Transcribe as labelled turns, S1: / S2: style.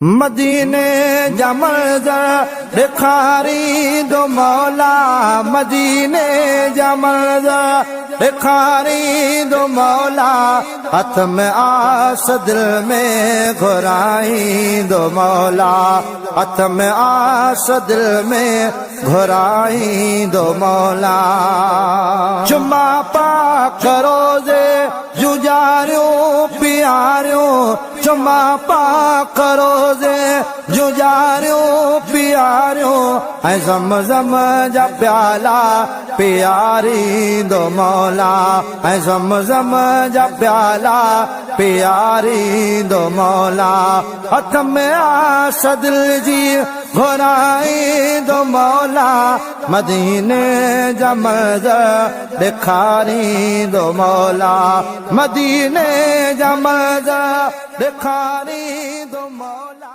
S1: मदीने जमल ॾेखारी दो मौला, मदीने जमल ॾेखारी दो मौला, हथ में आस दिल में घुराई दो मौला, हथ में आस दिल में घुराई दो मौला। जुम्मा पाक रोज़े जुजारियों प्यारियों, जुम्मा पाक रोज़े जुजारियों प्यारियों, ऐं ज़मज़म जा प्याला प्यारी दो मौला, ऐं ज़मज़म जा प्याला प्यारी दो मौला, हथ में आस दिल जी घुराई दो मौला, मदीने जा मंज़र ॾेखारी दो मौला, मदीने जा मंज़र ॾेखारी दो मौला।